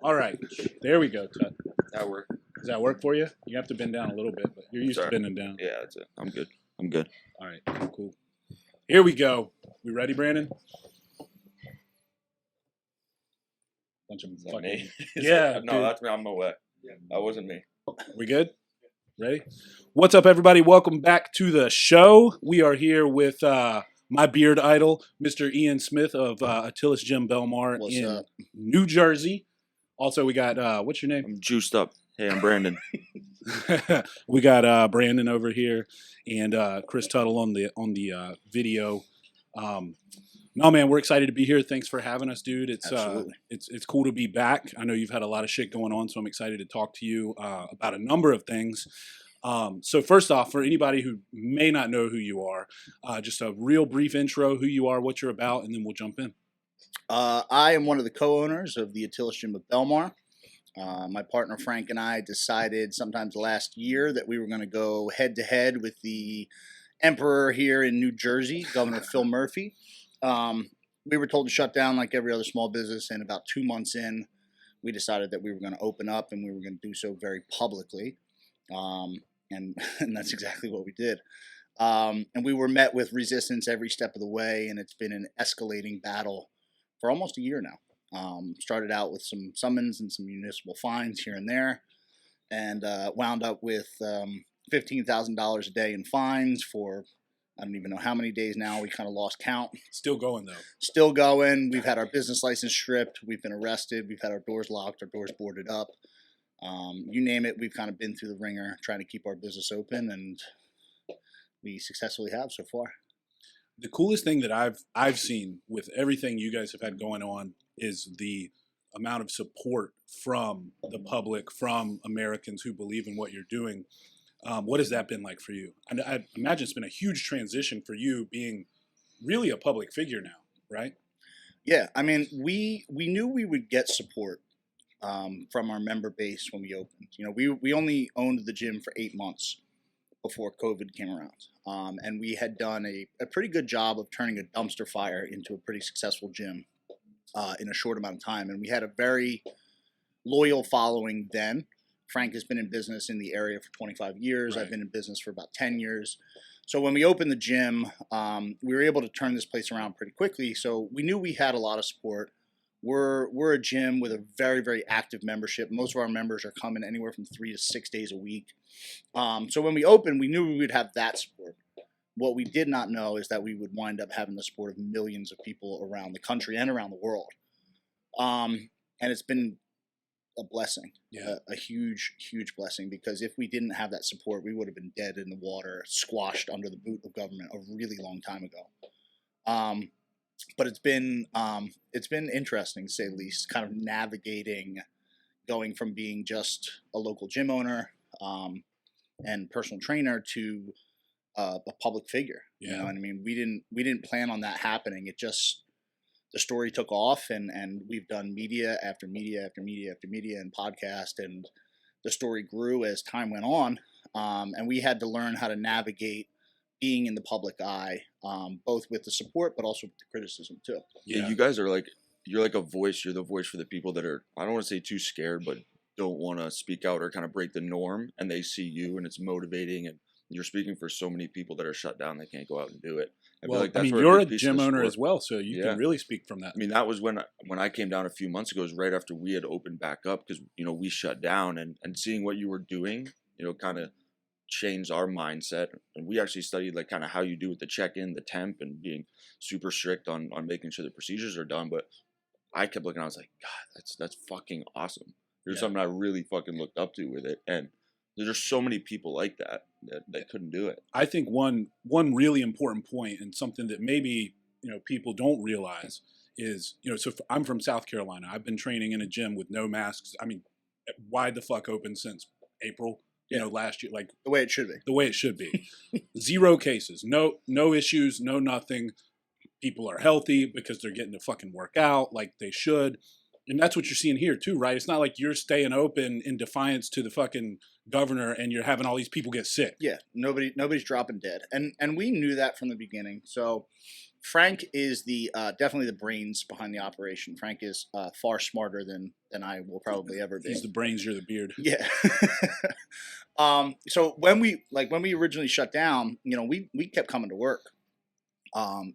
All right. There we go, Tut. That work. Does that work for you? You have to bend down a little bit, but you're used to bending down. Yeah, that's it. I'm good. All right. Cool. Here we go. We ready, Brandon? Bunch of fucking... me? Yeah. No, that's me. I'm away. That wasn't me. We good? Ready? What's up, everybody? Welcome back to the show. We are here with my beard idol, Mr. Ian Smith of Atilis Gym, Bellmawr in New Jersey. Also, we got, what's your name? I'm juiced up. Hey, I'm Brandon. We got Brandon over here and Chris Tuttle on the video. No, man, we're excited to be here. Thanks for having us, dude. It's cool to be back. I know you've had a lot of shit going on, so I'm excited to talk to you about a number of things. So first off, for anybody who may not know who you are, just a real brief intro, who you are, what you're about, and then we'll jump in. I am one of the co-owners of the Atilis Gym of Bellmawr. My partner Frank and I decided sometime last year that we were going to go head-to-head with the emperor here in New Jersey, Governor Phil Murphy. We were told to shut down like every other small business, and about 2 months in, we decided that we were going to open up, and we were going to do so very publicly. And that's exactly what we did. And we were met with resistance every step of the way, and it's been an escalating battle for almost a year now. Started out with some summons and some municipal fines here and there, and wound up with $15,000 a day in fines for I don't even know how many days now. We kind of lost count. Still going, though. Still going. We've had our business license stripped. We've been arrested. We've had our doors locked, our doors boarded up. You name it, we've kind of been through the ringer trying to keep our business open, and we successfully have so far. The coolest thing that I've seen with everything you guys have had going on is the amount of support from the public, from Americans who believe in what you're doing. What has that been like for you? I imagine it's been a huge transition for you being really a public figure now, right? Yeah, I mean, we knew we would get support from our member base when we opened. You know, we only owned the gym for 8 months before COVID came around. And we had done a pretty good job of turning a dumpster fire into a pretty successful gym in a short amount of time. And we had a very loyal following then. Frank has been in business in the area for 25 years. Right. I've been in business for about 10 years. So when we opened the gym, we were able to turn this place around pretty quickly. So we knew we had a lot of support. We're a gym with a very, very active membership. Most of our members are coming anywhere from 3 to 6 days a week. So when we opened, we knew we would have that support. What we did not know is that we would wind up having the support of millions of people around the country and around the world. And it's been a blessing, a huge, huge blessing, because if we didn't have that support, we would have been dead in the water, squashed under the boot of government a really long time ago. But it's been interesting, to say the least, kind of navigating, going from being just a local gym owner and personal trainer to a public figure. Yeah. You know what I mean? We didn't plan on that happening. It just, the story took off, and we've done media after media after media after media and podcast, and the story grew as time went on. And we had to learn how to navigate being in the public eye, both with the support, but also with the criticism too. Yeah, you guys are like, you're like a voice. You're the voice for the people that are, I don't want to say too scared, but don't want to speak out or kind of break the norm, and they see you, and it's motivating, and you're speaking for so many people that are shut down. They can't go out and do it. I mean, you're a gym owner as well, so you can really speak from that. I mean, that was when I came down a few months ago, it was right after we had opened back up, because, you know, we shut down, and seeing what you were doing, you know, kind of changed our mindset. And we actually studied like kind of how you do with the check-in, the temp, and being super strict on making sure the procedures are done. But I kept looking, I was like, God, that's fucking awesome. There's something I really fucking looked up to with it. And there's just so many people like that couldn't do it. I think one really important point, and something that maybe, you know, people don't realize is, you know, so I'm from South Carolina. I've been training in a gym with no masks. I mean, wide the fuck open since April, you know, last year. Like the way it should be. The way it should be. 0 cases, no issues, no nothing. People are healthy because they're getting to fucking work out like they should. And that's what you're seeing here too, right? It's not like you're staying open in defiance to the fucking governor and you're having all these people get sick. Yeah, nobody's dropping dead. And we knew that from the beginning. So Frank is the definitely the brains behind the operation. Frank is far smarter than I will probably ever be. He's the brains, you're the beard. Yeah. So when we originally shut down, you know, we kept coming to work.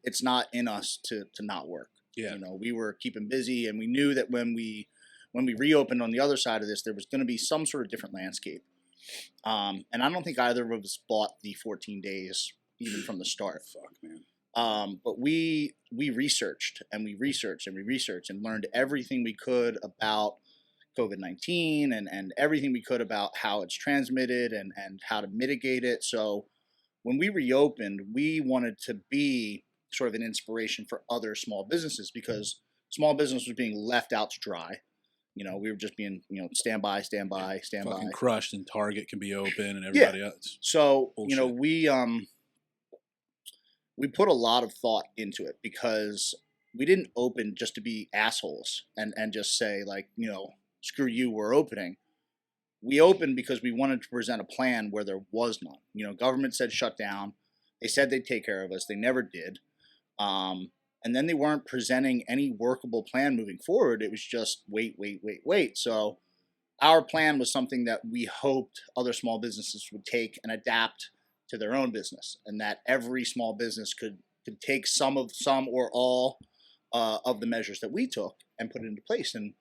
It's not in us to not work. Yeah. You know, we were keeping busy, and we knew that when we reopened on the other side of this, there was going to be some sort of different landscape. And I don't think either of us bought the 14 days even from the start. Fuck, man. But we researched and we researched and we researched and learned everything we could about COVID-19 and everything we could about how it's transmitted and how to mitigate it. So when we reopened, we wanted to be sort of an inspiration for other small businesses, because small business was being left out to dry. You know, we were just being, you know, stand by. Fucking crushed, and Target can be open and everybody else. So, Bullshit. you know, we put a lot of thought into it, because we didn't open just to be assholes and just say, like, you know, screw you, we're opening. We opened because we wanted to present a plan where there was none. You know, government said shut down. They said they'd take care of us. They never did. And then they weren't presenting any workable plan moving forward. It was just wait. So our plan was something that we hoped other small businesses would take and adapt to their own business, and that every small business could take some or all of the measures that we took and put it into place. And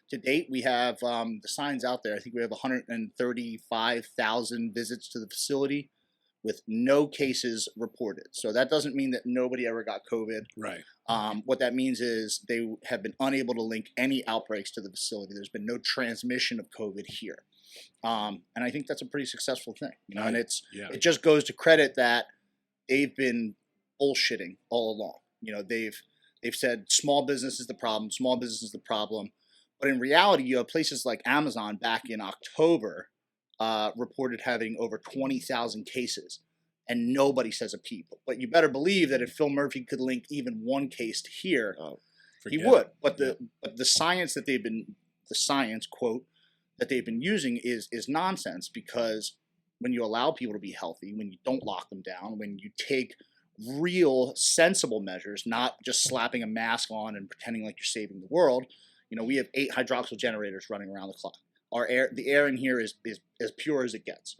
to date, we have the signs out there. I think we have 135,000 visits to the facility with no cases reported. So that doesn't mean that nobody ever got COVID. Right. What that means is they have been unable to link any outbreaks to the facility. There's been no transmission of COVID here. And I think that's a pretty successful thing, you know, and it just goes to credit that they've been bullshitting all along. You know, they've said small business is the problem, but in reality, you have places like Amazon back in October reported having over 20,000 cases, and nobody says a peep. But you better believe that if Phil Murphy could link even one case to here, he would. But the science that quote that they've been using is nonsense, because when you allow people to be healthy, when you don't lock them down, when you take real sensible measures, not just slapping a mask on and pretending like you're saving the world. You know, we have 8 hydroxyl generators running around the clock. The air in here is as pure as it gets.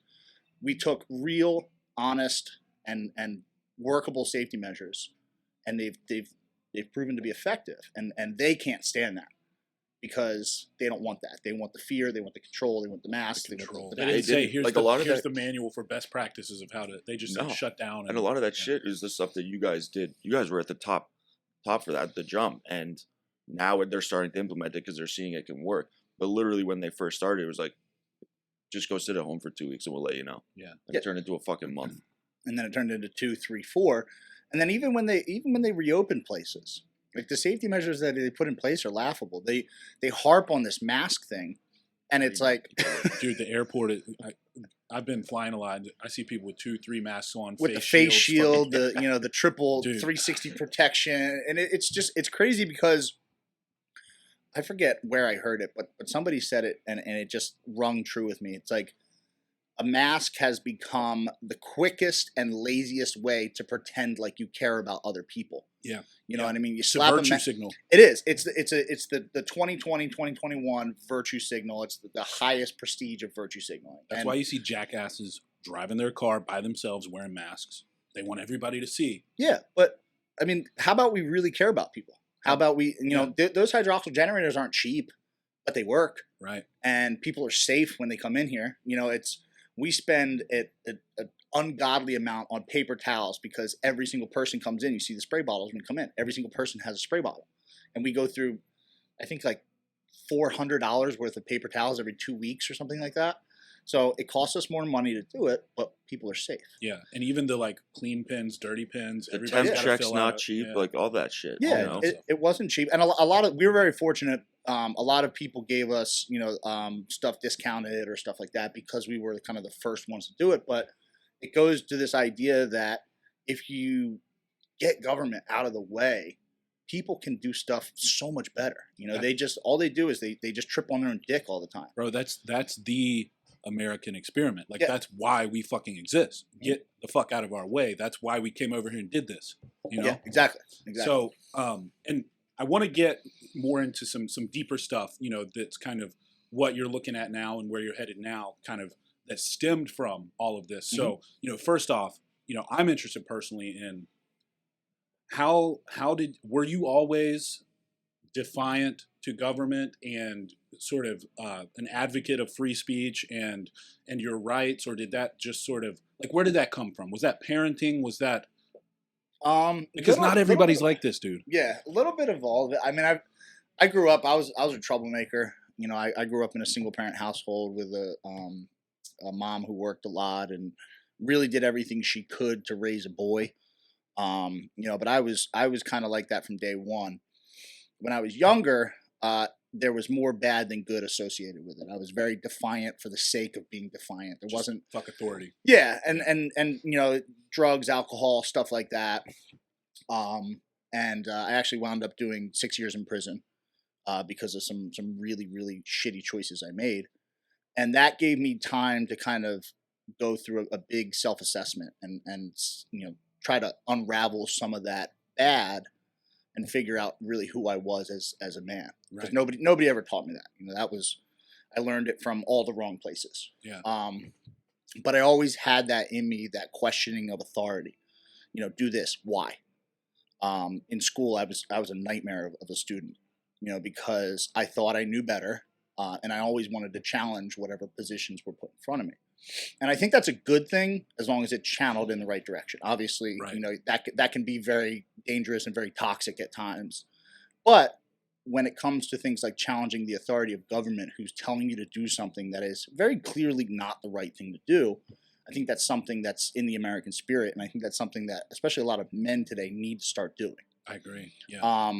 We took real, honest, and workable safety measures, and they've proven to be effective. And they can't stand that, because they don't want that. They want the fear, they want the control, they want the mask. They want didn't say here's like here's the manual for best practices of how to. They just said shut down. And a lot of that shit is the stuff that you guys did. You guys were at the top for that, the jump, and now they're starting to implement it because they're seeing it can work. But literally, when they first started, it was like, just go sit at home for 2 weeks and we'll let you know. Yeah. And it turned into a fucking month. And then it turned into 2, 3, 4. And then even when they reopened places, like the safety measures that they put in place are laughable. They harp on this mask thing, and it's like, dude, the airport. I've been flying a lot. I see people with 2, 3 masks on, with the face shield, the triple 360 protection, and it's crazy, because I forget where I heard it, but somebody said it, and it just rung true with me. It's like, a mask has become the quickest and laziest way to pretend like you care about other people. Yeah. You know what I mean? You It's slap a virtue signal. It is. It's the 2020, 2021 virtue signal. It's the highest prestige of virtue signaling. That's why you see jackasses driving their car by themselves wearing masks. They want everybody to see. Yeah, but I mean, how about we really care about people? How about we, those hydroxyl generators aren't cheap, but they work. Right. And people are safe when they come in here. You know, we spend an ungodly amount on paper towels, because every single person comes in. You see the spray bottles when you come in. Every single person has a spray bottle. And we go through, I think, like $400 worth of paper towels every 2 weeks or something like that. So it costs us more money to do it, but people are safe. Yeah, and even the like clean pins, dirty pins. The temp check's not cheap, like all that shit. Yeah, it wasn't cheap, and a lot of we were very fortunate. A lot of people gave us stuff discounted or stuff like that, because we were kind of the first ones to do it. But it goes to this idea that if you get government out of the way, people can do stuff so much better. You know, all they do is they just trip on their own dick all the time. Bro, that's the American experiment. Like Yeah. that's why we fucking exist. Get the fuck out of our way. That's why we came over here and did this. You know? Yeah, exactly. So, and I want to get more into some deeper stuff, you know, that's kind of what you're looking at now and where you're headed now, kind of that stemmed from all of this. So, you know, first off, you know, I'm interested personally in were you always defiant to government and sort of an advocate of free speech and your rights, or did that just sort of like, where did that come from? Was that parenting? Was that because not everybody's like this, dude. Yeah, a little bit of all of it. I mean, I grew up. I was a troublemaker. You know, I grew up in a single parent household with a mom who worked a lot and really did everything she could to raise a boy. You know, but I was kind of like that from day one. When I was younger, there was more bad than good associated with it. I was very defiant for the sake of being defiant. There wasn't fuck authority. Yeah, and you know, drugs, alcohol, stuff like that. And I actually wound up doing 6 years in prison because of some really, really shitty choices I made. And that gave me time to kind of go through a big self-assessment and you know, try to unravel some of that bad and figure out really who I was as a man. Because nobody ever taught me that. You know, I learned it from all the wrong places. Yeah. But I always had that in me, that questioning of authority. You know, do this, why? In school, I was a nightmare of a student, you know, because I thought I knew better, and I always wanted to challenge whatever positions were put in front of me. And I think that's a good thing as long as it's channeled in the right direction. Obviously, you know, that can be very dangerous and very toxic at times. But when it comes to things like challenging the authority of government who's telling you to do something that is very clearly not the right thing to do, I think that's something that's in the American spirit. And I think that's something that especially a lot of men today need to start doing. I agree. Yeah.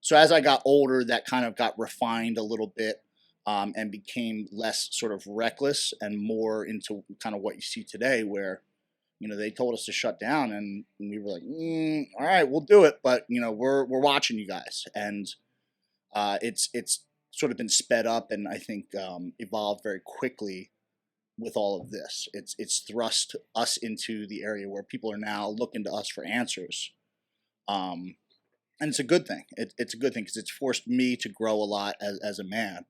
So as I got older, that kind of got refined a little bit. And became less sort of reckless and more into kind of what you see today where, you know, they told us to shut down and we were like, all right, we'll do it. But, you know, we're watching you guys. And it's sort of been sped up and I think evolved very quickly with all of this. It's thrust us into the area where people are now looking to us for answers. And it's a good thing. It's a good thing because it's forced me to grow a lot as a man.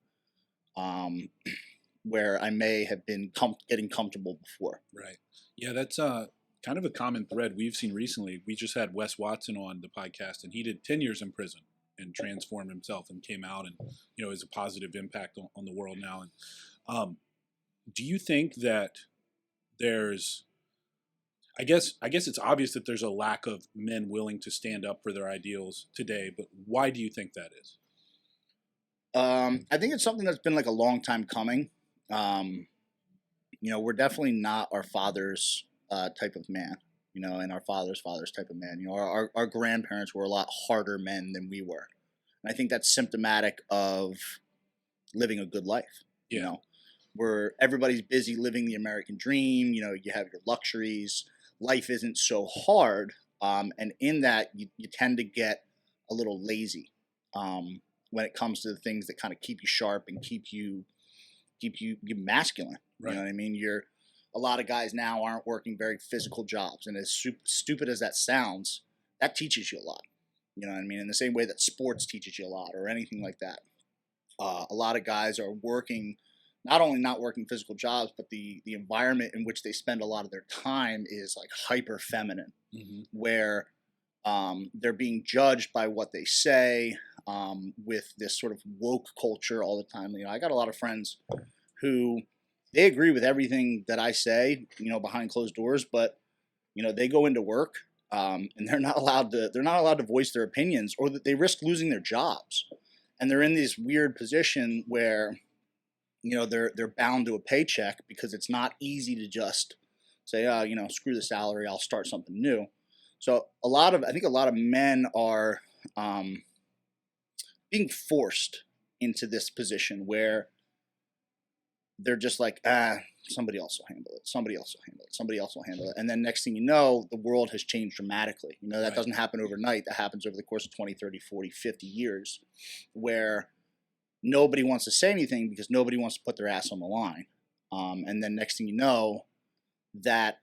Where I may have been getting comfortable before. Right. Yeah, that's kind of a common thread we've seen recently. We just had Wes Watson on the podcast, and he did 10 years in prison and transformed himself and came out and, you know, is a positive impact on the world now. And do you think that there's, I guess it's obvious that there's a lack of men willing to stand up for their ideals today, but why do you think that is? I think it's something that's been like a long time coming. You know, we're definitely not our father's type of man, you know, and our father's type of man. You know, our grandparents were a lot harder men than we were. And I think that's symptomatic of living a good life. Yeah. You know, where everybody's busy living the American dream. You know, you have your luxuries. Life isn't so hard. And in that, you tend to get a little lazy. When it comes to the things that kind of keep you sharp and keep you masculine. Right. You know what I mean? A lot of guys now aren't working very physical jobs. And as stupid as that sounds, that teaches you a lot. You know what I mean? In the same way that sports teaches you a lot or anything like that. A lot of guys are working, not only not working physical jobs, but the environment in which they spend a lot of their time is like hyper feminine, where they're being judged by what they say, with this sort of woke culture all the time. You know, I got a lot of friends who they agree with everything that I say, you know, behind closed doors, but you know, they go into work and they're not allowed to voice their opinions, or that they risk losing their jobs. And they're in this weird position where, you know, they're bound to a paycheck because it's not easy to just say, oh, you know, screw the salary, I'll start something new. So I think a lot of men are being forced into this position where they're just like, somebody else will handle it. Somebody else will handle it. Somebody else will handle it. And then next thing you know, the world has changed dramatically. You know, that doesn't happen overnight. That happens over the course of 20, 30, 40, 50 years where nobody wants to say anything because nobody wants to put their ass on the line. And then next thing you know, that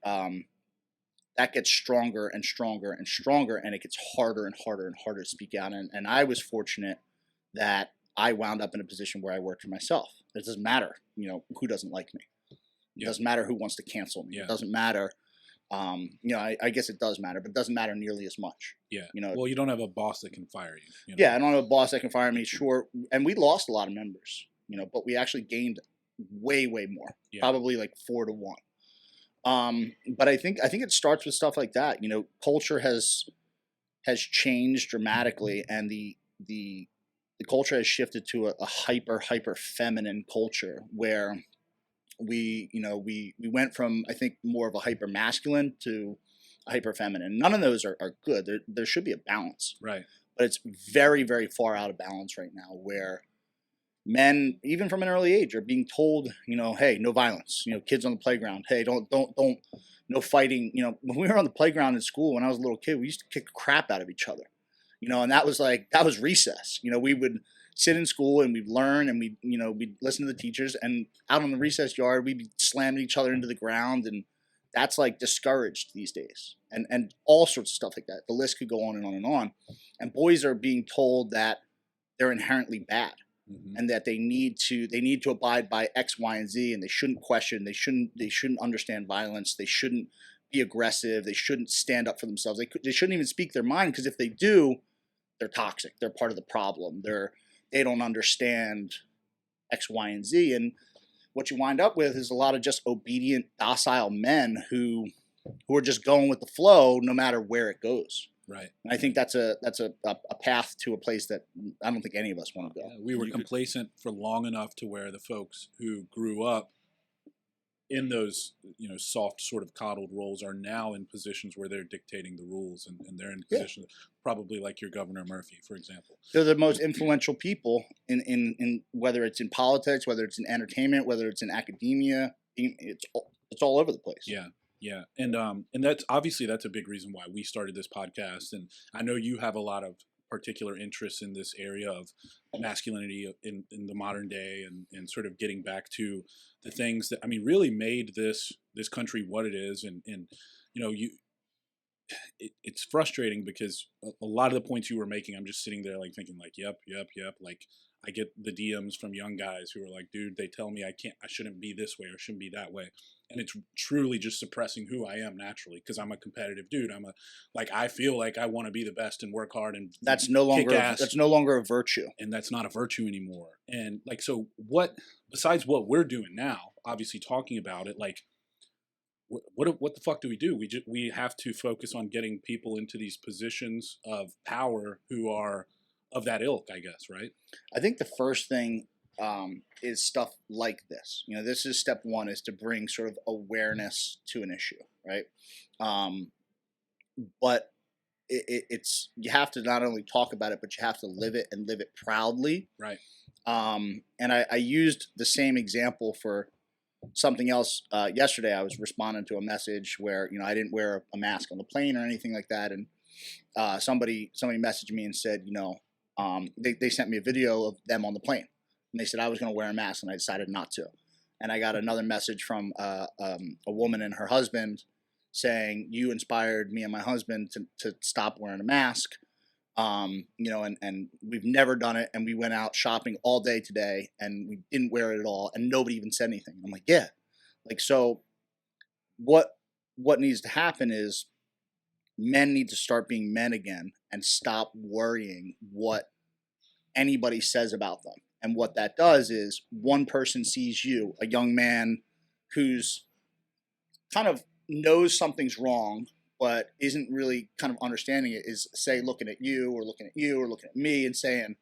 that gets stronger and stronger and stronger, and it gets harder and harder and harder to speak out. And I was fortunate that I wound up in a position where I worked for myself. It doesn't matter, who doesn't like me. It doesn't matter who wants to cancel me. It doesn't matter. I guess it does matter, but it doesn't matter nearly as much. Well, you don't have a boss that can fire you. Yeah, I don't have a boss that can fire me. Sure, and we lost a lot of members. But we actually gained way more. Probably like 4 to 1. But I think it starts with stuff like that. Culture has changed dramatically, and the culture has shifted to a hyper feminine culture where we went from, I think, more of a hyper masculine to a hyper feminine. None of those are good. There should be a balance, right? But it's very very far out of balance right now, where men, even from an early age, are being told, hey, no violence. Kids on the playground, hey, don't, no fighting. When we were on the playground in school, when I was a little kid, we used to kick the crap out of each other. And that was recess. We would sit in school and we'd learn, and we'd listen to the teachers, and out on the recess yard, we'd be slamming each other into the ground, and that's discouraged these days, and all sorts of stuff like that. The list could go on and on and on. And boys are being told that they're inherently bad. Mm-hmm. And that they need to abide by X, Y, and Z, and they shouldn't question. They shouldn't understand violence. They shouldn't be aggressive. They shouldn't stand up for themselves. They shouldn't even speak their mind, because if they do, they're toxic. They're part of the problem. They don't understand X, Y, and Z. And what you wind up with is a lot of just obedient, docile men who are just going with the flow, no matter where it goes. Right. And I think that's a path to a place that I don't think any of us want to go. We were complacent for long enough to where the folks who grew up in those, soft sort of coddled roles are now in positions where they're dictating the rules, and they're in positions probably like your Governor Murphy, for example. They're the most influential people in whether it's in politics, whether it's in entertainment, whether it's in academia. It's all over the place. Yeah. Yeah, and that's a big reason why we started this podcast. And I know you have a lot of particular interests in this area of masculinity in the modern day, and sort of getting back to the things that really made this country what it is. And it's frustrating, because a lot of the points you were making, I'm just sitting there thinking yep. I get the DMs from young guys who are like, dude, they tell me I shouldn't be this way or shouldn't be that way. And it's truly just suppressing who I am naturally, because I'm a competitive dude. I feel like I want to be the best and work hard, and that's no longer a virtue. And that's not a virtue anymore. And so what, besides what we're doing now, obviously talking about it, what the fuck do? We have to focus on getting people into these positions of power who are of that ilk, I guess, right? I think the first thing is stuff like this. This is step one, is to bring sort of awareness to an issue, right? But it's you have to not only talk about it, but you have to live it, and live it proudly, right? And I used the same example for something else yesterday. I was responding to a message where I didn't wear a mask on the plane or anything like that, and somebody messaged me and said, they sent me a video of them on the plane, and they said I was going to wear a mask, and I decided not to. And I got another message from a woman and her husband saying, you inspired me and my husband to stop wearing a mask. And we've never done it, and we went out shopping all day today, and we didn't wear it at all, and nobody even said anything. I'm like, yeah. So what needs to happen is men need to start being men again, and stop worrying what anybody says about them. And what that does is, one person sees you, a young man who's kind of knows something's wrong, but isn't really kind of understanding it, is say looking at you or looking at me and saying,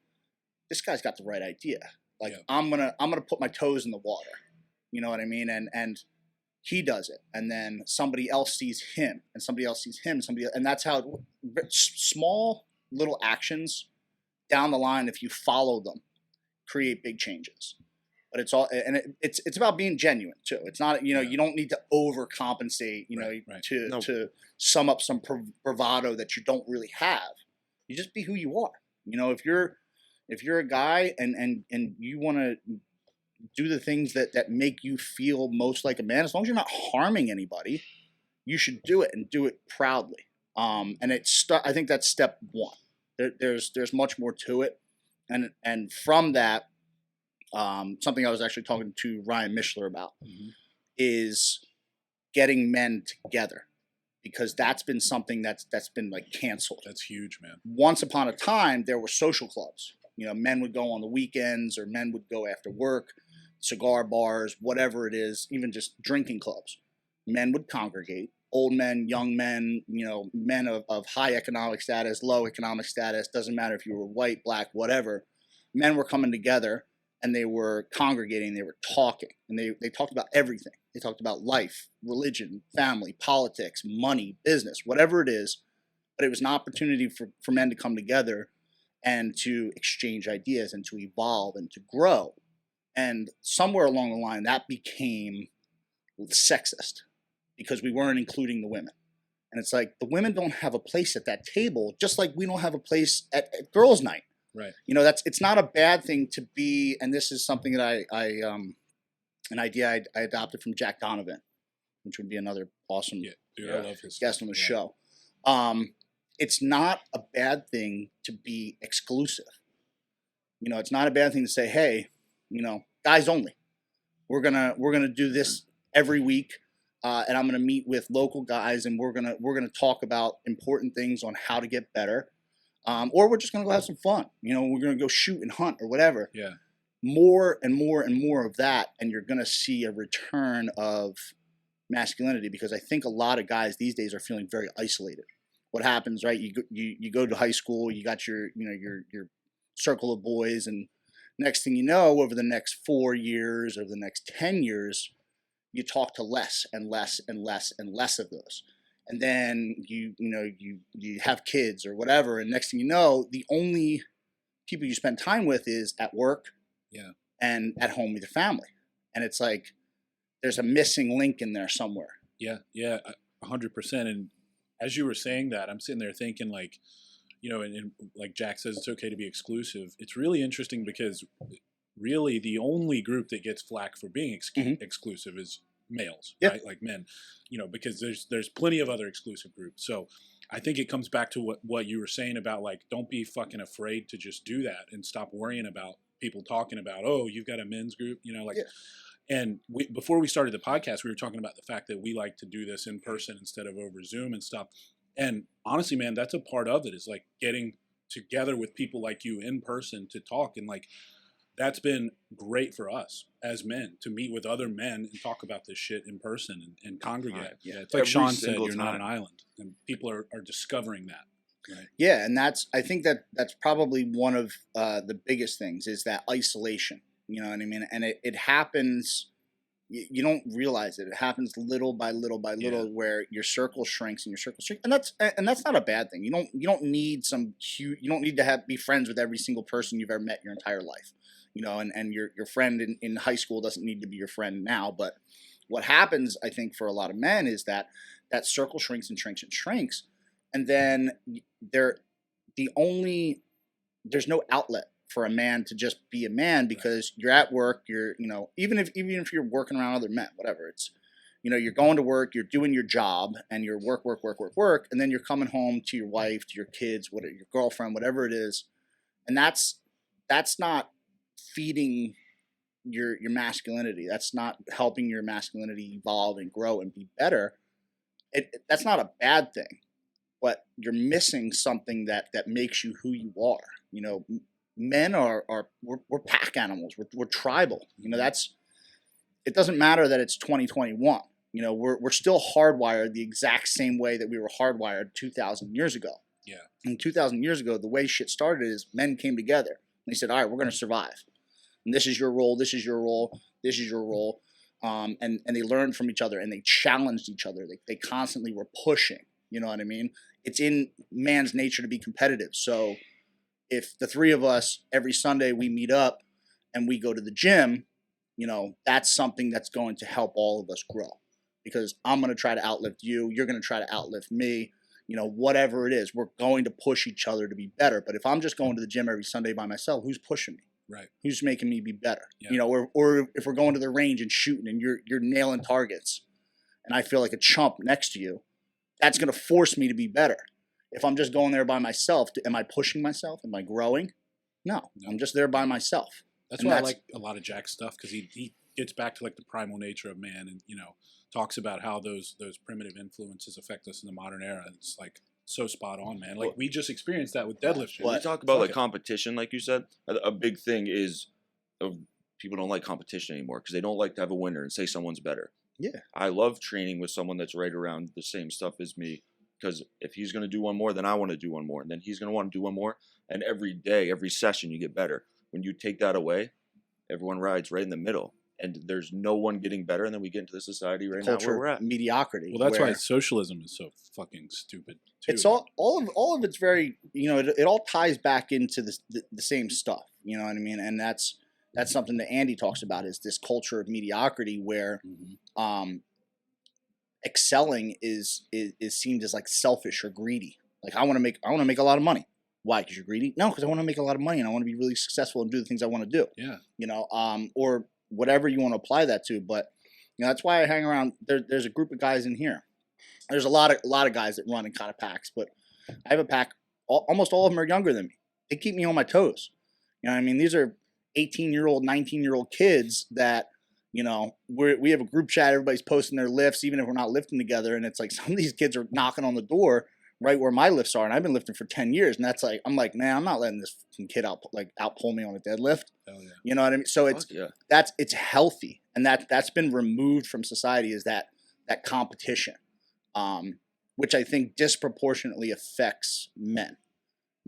this guy's got the right idea. I'm gonna put my toes in the water. You know what I mean? And he does it, and then somebody else sees him, and somebody else sees him, and that's how small little actions down the line, if you follow them, create big changes. But it's about being genuine too. It's not, you don't need to overcompensate, to sum up some bravado that you don't really have. You just be who you are. If you're a guy and you want to do the things that make you feel most like a man. As long as you're not harming anybody, you should do it and do it proudly. And I think that's step one. There's much more to it, and from that, something I was actually talking to Ryan Mishler about is getting men together, because that's been something that's been like canceled. That's huge, man. Once upon a time, there were social clubs. You know, men would go on the weekends, or men would go after work, cigar bars, whatever it is, even just drinking clubs. Men would congregate, old men, young men, you know, men of high economic status, low economic status, doesn't matter if you were white, black, whatever. Men were coming together and they were congregating, they were talking, and they talked about everything. They talked about life, religion, family, politics, money, business, whatever it is. But it was an opportunity for men to come together and to exchange ideas and to evolve and to grow. And somewhere along the line, that became sexist because we weren't including the women. And it's like, the women don't have a place at that table, just like we don't have a place at girls' night. Right. You know, it's not a bad thing to be, and this is something that an idea I adopted from Jack Donovan, which would be another awesome I love his guest on the show. It's not a bad thing to be exclusive. You know, it's not a bad thing to say, hey, you know, guys only. We're gonna do this every week, and I'm gonna meet with local guys, and we're gonna talk about important things on how to get better, or we're just gonna go have some fun. You know, we're gonna go shoot and hunt or whatever. Yeah. More and more and more of that, and you're gonna see a return of masculinity, because I think a lot of guys these days are feeling very isolated. What happens, right? You go to high school, you got your circle of boys, and next thing you know, over the next 4 years, over the next 10 years, you talk to less and less and less and less of those. And then you have kids or whatever, and next thing you know, the only people you spend time with is at work, and at home with your family. And it's like there's a missing link in there somewhere. Yeah, 100%. And as you were saying that, I'm sitting there thinking, like, you know, and like Jack says, it's okay to be exclusive. It's really interesting because really the only group that gets flack for being exclusive is males, right? Like men, you know, because there's plenty of other exclusive groups. So I think it comes back to what you were saying about, like, don't be fucking afraid to just do that and stop worrying about people talking about, oh, you've got a men's group, you know, like. And before we started the podcast, we were talking about the fact that we like to do this in person instead of over Zoom and stuff. And honestly, man, that's a part of it, is like getting together with people like you in person to talk. And like, that's been great for us as men, to meet with other men and talk about this shit in person and congregate. Right. Yeah, it's like every Sean said, you're not an island, and people are discovering that. Right. Yeah, and I think that's probably one of the biggest things, is that isolation. You know what I mean? And it happens, you don't realize it. It happens little by little by little, where your circle shrinks and your circle shrinks. And that's not a bad thing. You don't need you don't need to be friends with every single person you've ever met your entire life. You know, and your friend in high school doesn't need to be your friend now. But what happens, I think, for a lot of men is that circle shrinks and shrinks and shrinks. And then there's no outlet for a man to just be a man, because you're at work, even if you're working around other men, whatever, it's, you know, you're going to work, you're doing your job, and you're work, and then you're coming home to your wife, to your kids, whatever, your girlfriend, whatever it is. And that's not feeding your masculinity. That's not helping your masculinity evolve and grow and be better. That's not a bad thing, but you're missing something that makes you who you are. You know, men we're pack animals. We're tribal. You know, it doesn't matter that it's 2021. You know, we're still hardwired the exact same way that we were hardwired 2,000 years ago. Yeah. And 2,000 years ago, the way shit started is men came together and they said, all right, we're going to survive. And this is your role. This is your role. This is your role. And they learned from each other, and they challenged each other. They constantly were pushing. You know what I mean? It's in man's nature to be competitive. So if the three of us, every Sunday we meet up and we go to the gym, you know, that's something that's going to help all of us grow, because I'm going to try to outlift you. You're going to try to outlift me. You know, whatever it is, we're going to push each other to be better. But if I'm just going to the gym every Sunday by myself, who's pushing me? Right. Who's making me be better? Yeah. You know, or if we're going to the range and shooting and you're nailing targets and I feel like a chump next to you, that's going to force me to be better. If I'm just going there by myself, am I pushing myself? Am I growing? No. I'm just there by myself. That's why I like a lot of Jack's stuff, because he gets back to like the primal nature of man, and talks about how those primitive influences affect us in the modern era. It's like so spot on, man. Like we just experienced that with deadlift. When we talk about like competition, like you said, a big thing is people don't like competition anymore because they don't like to have a winner and say someone's better. Yeah. I love training with someone that's right around the same stuff as me, because if he's going to do one more, then I want to do one more, and then he's going to want to do one more, and every day, every session, you get better. When you take that away, everyone rides right in the middle, and there's no one getting better, and then we get into the society right now where we're at. Mediocrity. Well, that's why socialism is so fucking stupid too. It's all of it's very, it all ties back into the same stuff. You know what I mean? And that's something that Andy talks about, is this culture of mediocrity where excelling is seen as like selfish or greedy. Like I want to make a lot of money. Why? Because you're greedy? No, because I want to make a lot of money and I want to be really successful and do the things I want to do. Yeah. Or whatever you want to apply that to. But that's why I hang around. There's a group of guys in here. There's a lot of guys that run in kind of packs, but I have a pack. Almost all of them are younger than me. They keep me on my toes. You know what I mean? These are 18-year-old, 19-year-old kids that, we have a group chat. Everybody's posting their lifts, even if we're not lifting together. And it's like some of these kids are knocking on the door right where my lifts are. And I've been lifting for 10 years. And that's like, I'm like, man, I'm not letting this kid out pull me on a deadlift. Hell yeah. You know what I mean? So it's healthy. And that's been removed from society, is that competition, which I think disproportionately affects men.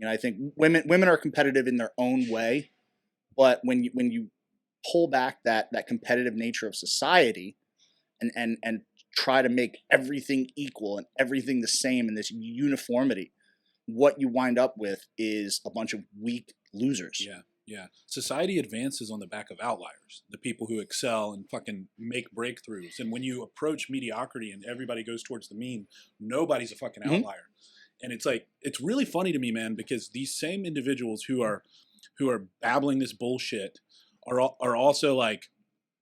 I think women are competitive in their own way, but when you pull back that competitive nature of society and try to make everything equal and everything the same in this uniformity, what you wind up with is a bunch of weak losers. Yeah. Yeah. Society advances on the back of outliers, the people who excel and fucking make breakthroughs. And when you approach mediocrity and everybody goes towards the mean, nobody's a fucking outlier. And it's like, it's really funny to me, man, because these same individuals who are babbling this bullshit are also like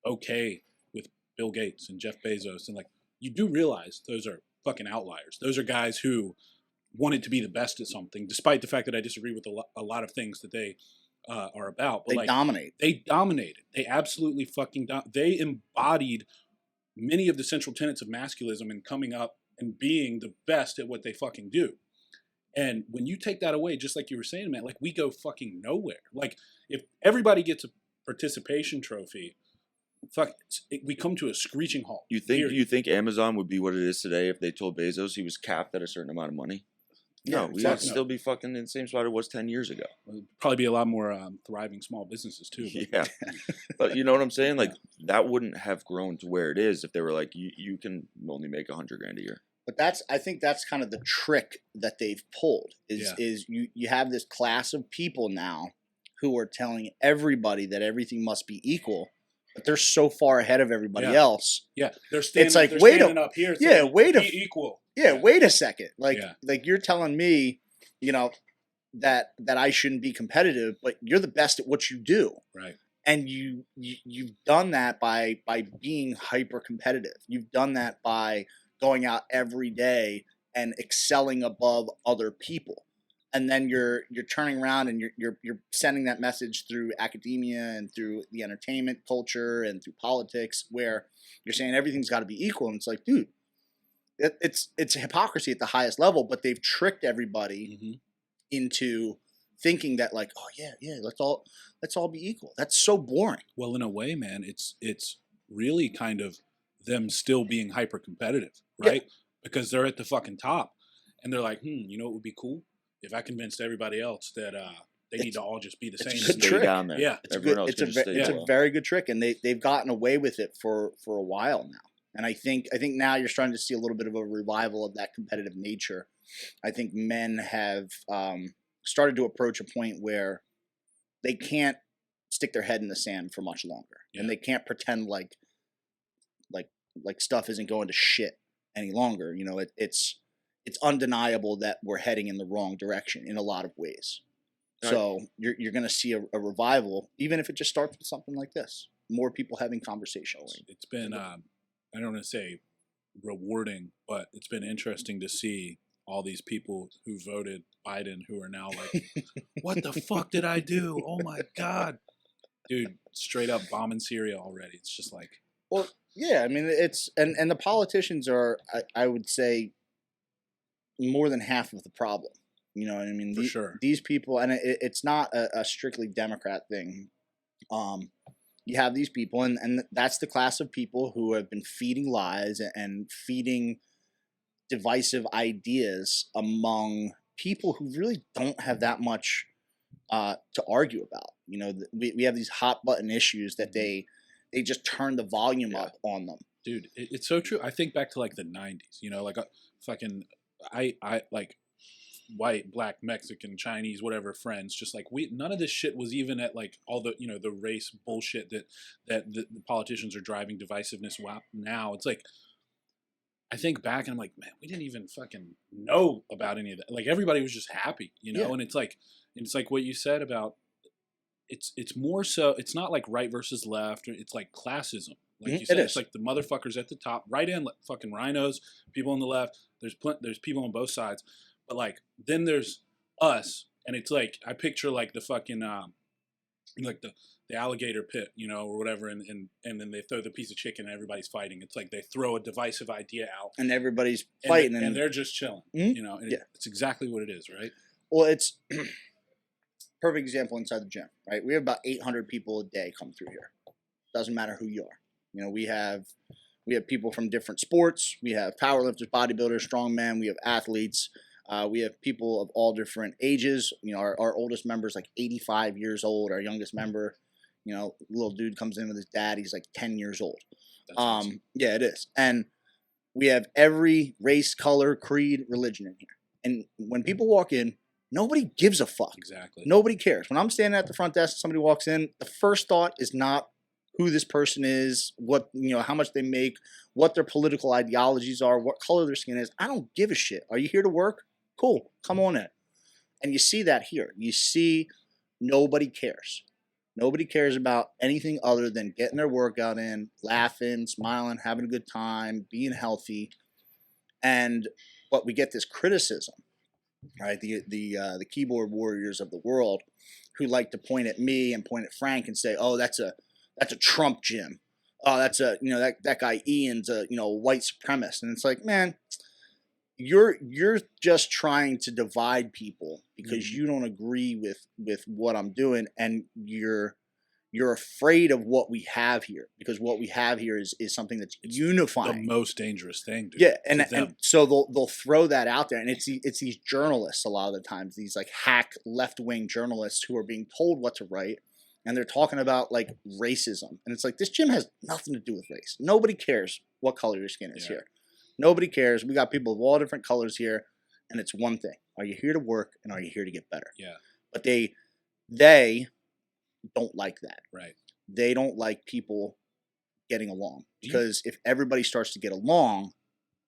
okay with Bill Gates and Jeff Bezos, and like, you do realize those are fucking outliers. Those are guys who wanted to be the best at something, despite the fact that I disagree with a lot of things that they are about. But they dominate. They dominated. They absolutely fucking they embodied many of the central tenets of masculism and coming up and being the best at what they fucking do. And when you take that away, just like you were saying, man, like we go fucking nowhere. Like if everybody gets a participation trophy, we come to a screeching halt. You think Amazon would be what it is today if they told Bezos he was capped at a certain amount of money? No, we would still be fucking in the same spot it was 10 years ago. There'd probably be a lot more thriving small businesses too. But. Yeah, but you know what I'm saying? Like that wouldn't have grown to where it is if they were like, you can only make $100,000 a year. But I think that's kind of the trick that they've pulled is you have this class of people now who are telling everybody that everything must be equal, but they're so far ahead of everybody else. Yeah, they're standing. It's like they're wait standing up here. Yeah, wait be equal. Yeah, wait a second. Like you're telling me, that I shouldn't be competitive, but you're the best at what you do. Right. And you've done that by being hyper competitive. You've done that by going out every day and excelling above other people. And then you're turning around and you're sending that message through academia and through the entertainment culture and through politics, where you're saying everything's got to be equal. And it's like, dude, it's hypocrisy at the highest level. But they've tricked everybody into thinking that like, oh yeah, let's all be equal. That's so boring. Well, in a way, man, it's really kind of them still being hyper competitive, right? Yeah. Because they're at the fucking top, and they're like, you know, what would be cool if I convinced everybody else that they need to all just be the same. It's a good trick. Down there. Yeah, it's a very good trick, and they've gotten away with it for a while now. And I think now you're starting to see a little bit of a revival of that competitive nature. I think men have started to approach a point where they can't stick their head in the sand for much longer, and they can't pretend like stuff isn't going to shit any longer. You know, it's undeniable that we're heading in the wrong direction in a lot of ways. So you're going to see a revival, even if it just starts with something like this. More people having conversations. It's been, I don't want to say rewarding, but it's been interesting to see all these people who voted Biden who are now like, what the fuck did I do? Oh my God. Dude, straight up bombing Syria already. It's just like. Well, yeah, I mean, it's, and the politicians are, I would say, more than half of the problem. You know what I mean? For sure. These people, and it's not a strictly Democrat thing. You have these people, and that's the class of people who have been feeding lies and feeding divisive ideas among people who really don't have that much to argue about. You know, we have these hot button issues that they just turn the volume up on them. Dude, it's so true. I think back to like the 90s, you know, like fucking, I like white, black, Mexican, Chinese, whatever friends, just like none of this shit was even at like all the, you know, the race bullshit that the politicians are driving divisiveness now. It's like, I think back and I'm like, man, we didn't even fucking know about any of that. Like everybody was just happy, you know? Yeah. And it's like what you said about, it's more so, it's not like right versus left, or it's like classism. Like you said, it's like the motherfuckers at the top, right in fucking rhinos, people on the left. There's people on both sides, but like then there's us, and it's like I picture like the fucking like the alligator pit, you know, or whatever, and then they throw the piece of chicken and everybody's fighting. It's like they throw a divisive idea out, and everybody's fighting, and they're just chilling, you know. And it's exactly what it is, right? Well, it's perfect example inside the gym, right? We have about 800 people a day come through here. Doesn't matter who you are. You know, we have people from different sports. We have powerlifters, bodybuilders, strongmen. We have athletes. We have people of all different ages. You know, our oldest member is like 85 years old. Our youngest member, you know, little dude comes in with his dad. He's like 10 years old. That's awesome. Yeah, it is. And we have every race, color, creed, religion in here. And when people walk in, nobody gives a fuck. Exactly. Nobody cares. When I'm standing at the front desk and somebody walks in, the first thought is not who this person is, what, you know, how much they make, what their political ideologies are, what color their skin is. I don't give a shit. Are you here to work? Cool. Come on in. And you see that here. You see nobody cares. Nobody cares about anything other than getting their workout in, laughing, smiling, having a good time, being healthy. But we get this criticism, right? The keyboard warriors of the world who like to point at me and point at Frank and say, oh, that's a Trump gym. Oh, that's that guy Ian's a, you know, white supremacist. And it's like, man, you're just trying to divide people because you don't agree with what I'm doing, and you're afraid of what we have here, because what we have here is something that's unifying. The most dangerous thing, dude. Yeah, and so they'll throw that out there, and it's these journalists a lot of the times, these like hack left-wing journalists who are being told what to write. And they're talking about like racism. And it's like, this gym has nothing to do with race. Nobody cares what color your skin is here. Nobody cares. We got people of all different colors here. And it's one thing. Are you here to work, and are you here to get better? Yeah. But they don't like that. Right. They don't like people getting along. Because if everybody starts to get along,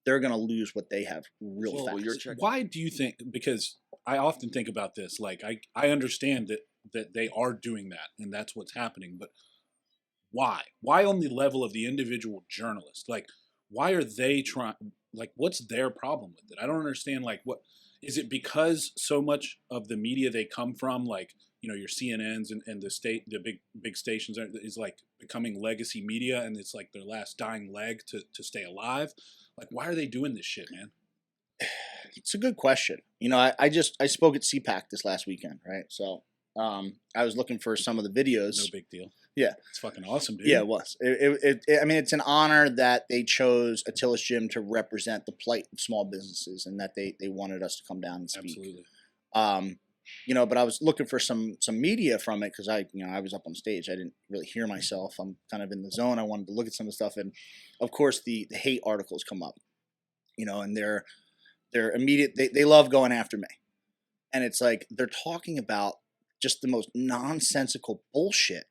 they're going to lose what they have real fast. Why do you think? Because I often think about this. Like, I understand that they are doing that, and that's what's happening. But why? Why on the level of the individual journalist? Like, why are they trying? Like, what's their problem with it? I don't understand. Like, what is it? Because so much of the media they come from, like, you know, your CNNs and the big stations is like becoming legacy media, and it's like their last dying leg to stay alive. Like, why are they doing this shit, man? It's a good question. You know, I spoke at CPAC this last weekend, right? So I was looking for some of the videos. No big deal. Yeah. It's fucking awesome, dude. Yeah, it was. I mean, it's an honor that they chose Atilis Gym to represent the plight of small businesses, and that they wanted us to come down and speak. Absolutely. You know, but I was looking for some media from it, because I was up on stage. I didn't really hear myself. I'm kind of in the zone. I wanted to look at some of the stuff, and of course the hate articles come up. You know, and they're immediate. They love going after me, and it's like they're talking about just the most nonsensical bullshit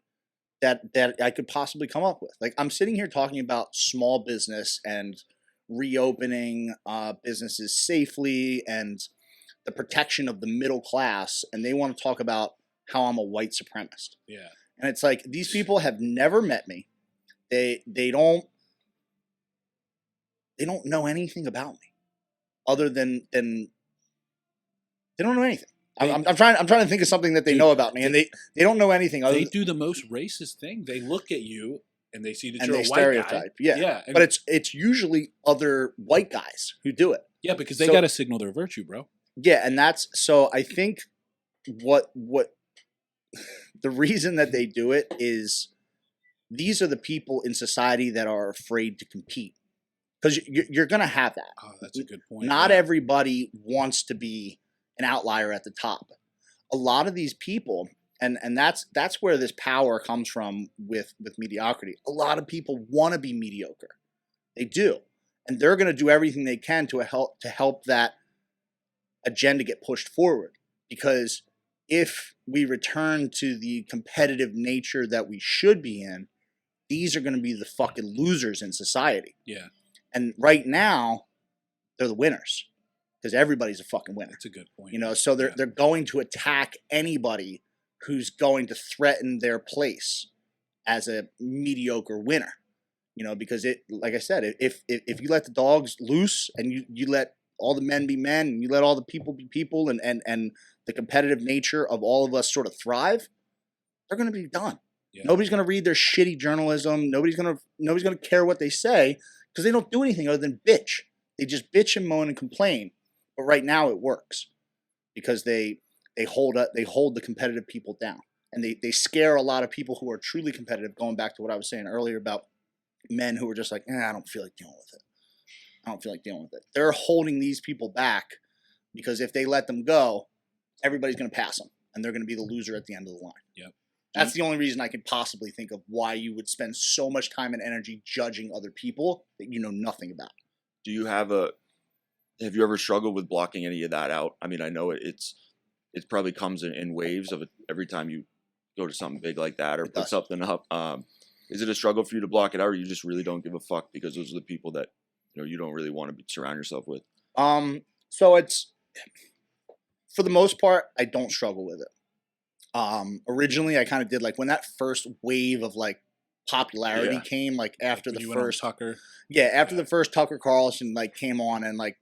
that I could possibly come up with. Like, I'm sitting here talking about small business and reopening businesses safely, and the protection of the middle class, and they want to talk about how I'm a white supremacist. Yeah. And it's like, these people have never met me. They don't know anything about me other than they don't know anything. I'm trying to think of something that they know about me, and they don't know anything. They do the most racist thing. They look at you and they see that and you're they a white stereotype. guy. Yeah, Yeah. but it's usually other white guys who do it. Yeah, because they So- got to signal their virtue, bro. Yeah, and that's so. I think what the reason that they do it is these are the people in society that are afraid to compete, because you're going to have that. Oh, that's a good point. Not Yeah. everybody wants to be an outlier at the top. A lot of these people, and that's where this power comes from with mediocrity. A lot of people want to be mediocre. They do. And they're going to do everything they can to help that agenda get pushed forward. Because if we return to the competitive nature that we should be in, these are going to be the fucking losers in society. Yeah, And right now, they're the winners, because everybody's a fucking winner. that's a good point. You know, so they're going to attack anybody who's going to threaten their place as a mediocre winner. You know, because it, like I said, if you let the dogs loose and you let all the men be men and you let all the people be people, and the competitive nature of all of us sort of thrive, they're going to be done. Yeah. Nobody's going to read their shitty journalism. Nobody's going to care what they say, because they don't do anything other than bitch. They just bitch and moan and complain. But right now it works because they hold the competitive people down, and they scare a lot of people who are truly competitive. Going back to what I was saying earlier about men who are just like, I don't feel like dealing with it. I don't feel like dealing with it. They're holding these people back, because if they let them go, everybody's going to pass them, and they're going to be the loser at the end of the line. Yep. That's the only reason I could possibly think of why you would spend so much time and energy judging other people that you know nothing about. Do you have you ever struggled with blocking any of that out? I mean, I know it probably comes in waves of it every time you go to something big like that or It put does. something up. Is it a struggle for you to block it out, or you just really don't give a fuck because those are the people that you don't really want to surround yourself with? So it's, for the most part, I don't struggle with it. Originally I kind of did, like, when that first wave of like popularity came, like after When the you went on first Tucker. the first Tucker Carlson like came on, and like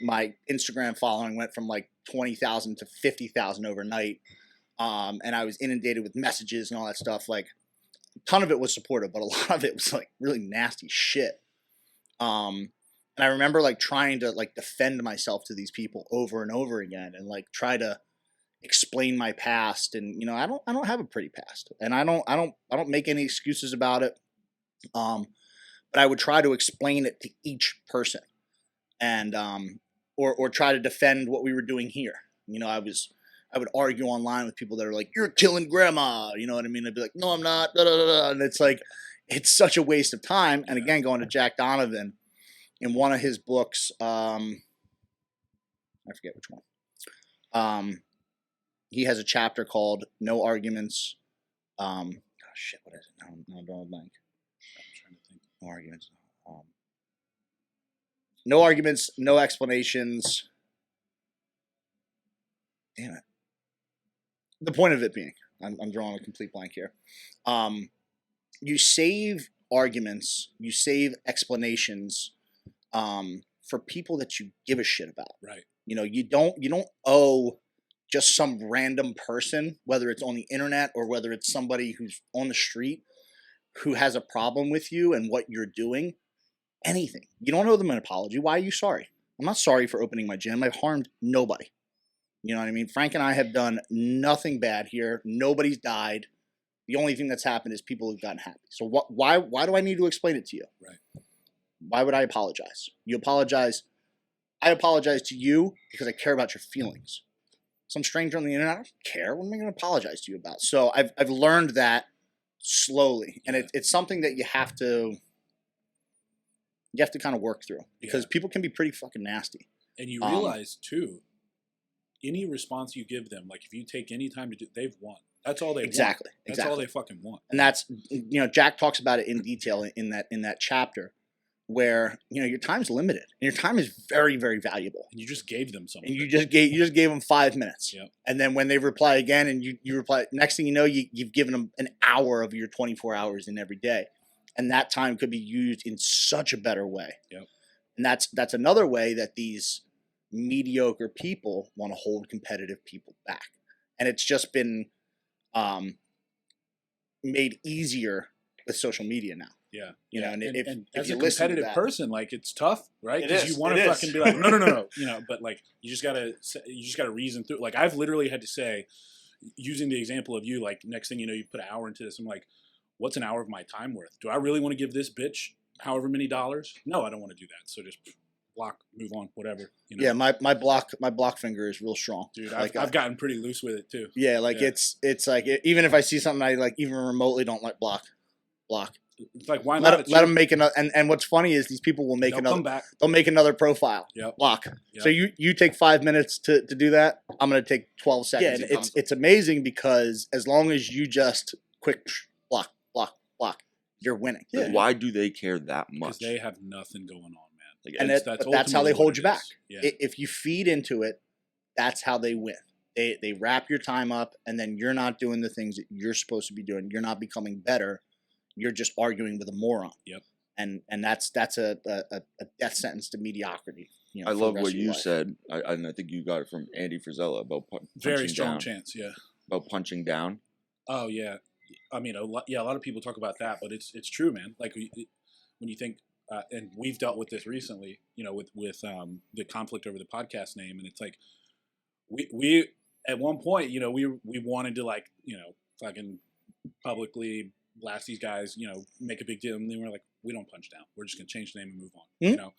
my Instagram following went from like 20,000 to 50,000 overnight. And I was inundated with messages and all that stuff. Like, a ton of it was supportive, but a lot of it was like really nasty shit. And I remember like trying to like defend myself to these people over and over again, and like try to explain my past. And I don't have a pretty past, and I don't make any excuses about it. But I would try to explain it to each person, and or try to defend what we were doing here. I would argue online with people that are like, "You're killing grandma," you know what I mean? I'd be like, "No, I'm not," da, da, da, da. And it's like, it's such a waste of time. And again, going to Jack Donovan, in one of his books, I forget which one. He has a chapter called "No Arguments." What is it? No, I'm drawing a blank. I'm trying to think. No arguments. No arguments. No explanations. Damn it. The point of it being, I'm drawing a complete blank here. You save arguments, you save explanations for people that you give a shit about. Right. You don't owe just some random person, whether it's on the internet or whether it's somebody who's on the street who has a problem with you and what you're doing, anything. You don't owe them an apology. Why are you sorry? I'm not sorry for opening my gym. I've harmed nobody. You know what I mean? Frank and I have done nothing bad here. Nobody's died. The only thing that's happened is people have gotten happy. So why do I need to explain it to you? Right. Why would I apologize? You apologize. I apologize to you because I care about your feelings. Some stranger on the internet, I don't care. What am I going to apologize to you about? So I've learned that slowly, and it's something that you have to kind of work through, because people can be pretty fucking nasty. And you realize too, any response you give them, like if you take any time to do, they've won. That's all they want. That's all they fucking want. And that's, Jack talks about it in detail in that chapter, where your time's limited and your time is very, very valuable. And you just gave them something. And you just gave them 5 minutes. Yep. And then when they reply again, and you reply, next thing you know, you've given them an hour of your 24 hours in every day, and that time could be used in such a better way. Yep. And that's another way that these mediocre people want to hold competitive people back, and it's just been made easier with social media now. Yeah. And if as you a listen to competitive that, person, like it's tough, right? It Because is, you want it to is. fucking be like, no, but like you just gotta reason through. Like I've literally had to say, using the example of you, like next thing you know, you put an hour into this. I'm like, what's an hour of my time worth? Do I really want to give this bitch however many dollars? No, I don't want to do that. So just block, move on, whatever. Yeah, my block finger is real strong, dude. Like, I've gotten pretty loose with it too. Yeah, like it's like even if I see something I like even remotely don't like, block. It's like why not? Let them make another. And what's funny is these people will make They'll another. come back. They'll make another profile. Yep. Block. Yep. So you take 5 minutes to do that. I'm gonna take 12 seconds. Yeah, and it's amazing because as long as you just quick block, you're winning. Like, why do they care that much? Because they have nothing going on, man. Like, And that's how they ultimately hold what you it back. is. Yeah. If you feed into it, that's how they win. They wrap your time up, and then you're not doing the things that you're supposed to be doing. You're not becoming better. You're just arguing with a moron. Yep. And that's a death sentence to mediocrity. I love what you said, and I think you got it from Andy Frisella about very strong down. chance. Yeah. About punching down. Oh yeah. I mean, a lot of people talk about that, but it's true, man. Like when you think, and we've dealt with this recently, with the conflict over the podcast name, and it's like we at one point, we wanted to like, fucking publicly blast these guys, make a big deal, and then we're like, we don't punch down. We're just gonna change the name and move on. Mm-hmm. And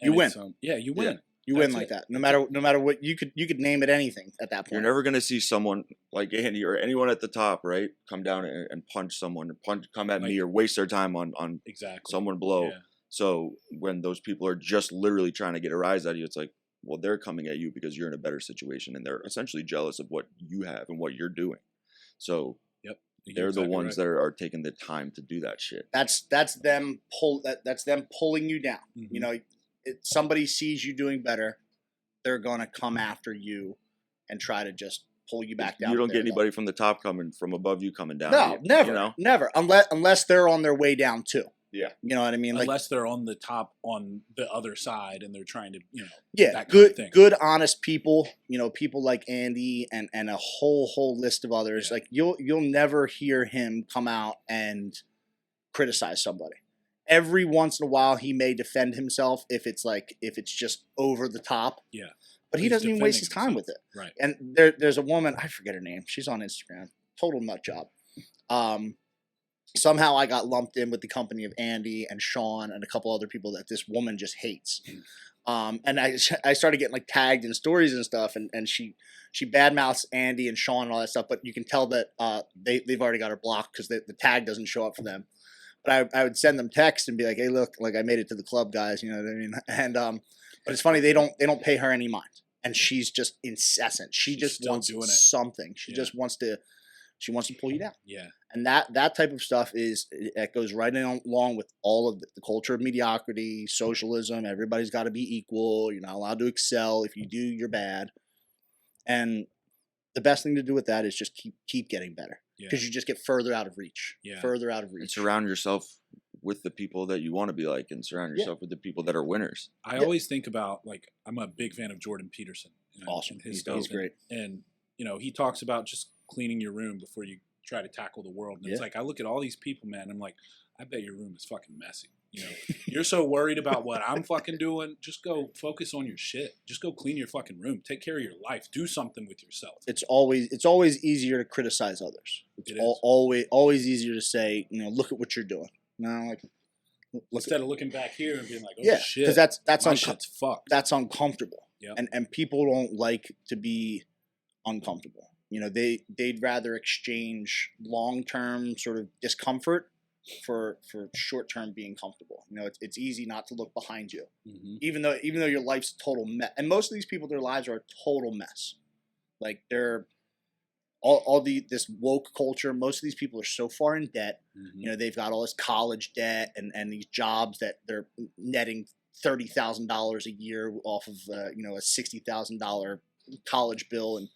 you win. Yeah, you win. Yeah. You win like that. No matter what, you could name it anything at that point. You're never gonna see someone like Andy or anyone at the top, right, come down and punch someone, or come at me, or waste their time on exactly someone below. Yeah. So when those people are just literally trying to get a rise out of you, it's like, well, they're coming at you because you're in a better situation, and they're essentially jealous of what you have and what you're doing. So they're exactly the ones that are taking the time to do that shit. That's them pulling you down. Mm-hmm. Somebody sees you doing better, they're gonna come after you and try to just pull you back down. You don't get anybody from the top coming from above you coming down. No, never. Unless they're on their way down too. Yeah, you know what I mean. Unless they're on the top on the other side and they're trying to, that good, honest people. People like Andy and a whole list of others. Yeah. Like you'll never hear him come out and criticize somebody. Every once in a while, he may defend himself if it's just over the top. Yeah, but he doesn't even waste his time with it. Right. And there's a woman, I forget her name. She's on Instagram. Total nut job. Somehow I got lumped in with the company of Andy and Sean and a couple other people that this woman just hates. And I started getting like tagged in stories and stuff, and she badmouths Andy and Sean and all that stuff. But you can tell that they've already got her blocked because the tag doesn't show up for them. But I would send them text and be like, "Hey, look, like I made it to the club, guys." You know what I mean? And but it's funny, they don't pay her any mind, and she's just incessant. She's just wants something. She just wants to pull you down. Yeah. And that type of stuff that goes right along with all of the culture of mediocrity, socialism. Everybody's got to be equal. You're not allowed to excel. If you do, you're bad. And the best thing to do with that is just keep getting better. Because you just get further out of reach. Yeah. Further out of reach. And surround yourself with the people that you want to be like, and surround yourself with the people that are winners. I always think about, like, I'm a big fan of Jordan Peterson. Awesome. He's great. And he talks about just cleaning your room before you try to tackle the world. And it's like, I look at all these people, man, I'm like, I bet your room is fucking messy. You're so worried about what I'm fucking doing. Just go focus on your shit. Just go clean your fucking room. Take care of your life. Do something with yourself. It's always easier to criticize others. It's always easier to say, look at what you're doing. Instead of looking back here and being like, oh shit, because that's shit's fucked. That's uncomfortable. Yeah. And people don't like to be uncomfortable. They'd rather exchange long-term sort of discomfort for short-term being comfortable. It's easy not to look behind you, even though your life's a total mess. And most of these people, their lives are a total mess. Like they're all this woke culture. Most of these people are so far in debt. Mhm. You know, they've got all this college debt and these jobs that they're netting $30,000 a year off of you know, a $60,000 college bill, and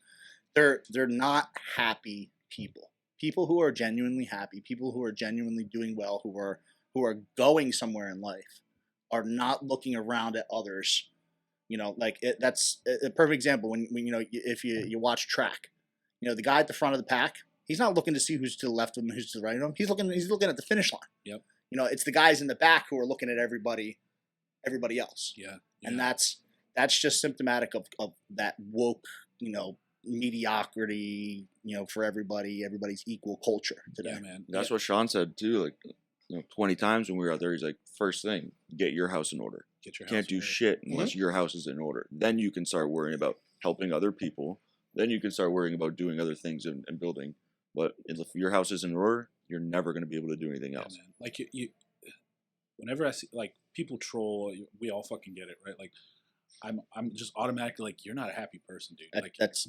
they're not happy people. People who are genuinely happy, people who are genuinely doing well, who are going somewhere in life, are not looking around at others. You know, like that's a perfect example when you know, if you watch track, you know, the guy at the front of the pack, he's not looking to see who's to the left of him, who's to the right of him. He's looking at the finish line. Yep. You know, it's the guys in the back who are looking at everybody else. Yeah. And that's just symptomatic of that woke, you know, mediocrity, you know, for everybody's equal culture today. Yeah, man. That's what Sean said too. Like, you know, 20 times when we were out there, he's like, first thing, get your house in order. Get your Can't house in do order. shit unless your house is in order. Then you can start worrying about helping other people. Then you can start worrying about doing other things and building. But if your house is in order, you're never going to be able to do anything Yeah, else. man. Like you, whenever I see like people troll, we all fucking get it, right? Like I'm just automatically like, you're not a happy person, dude. Like That's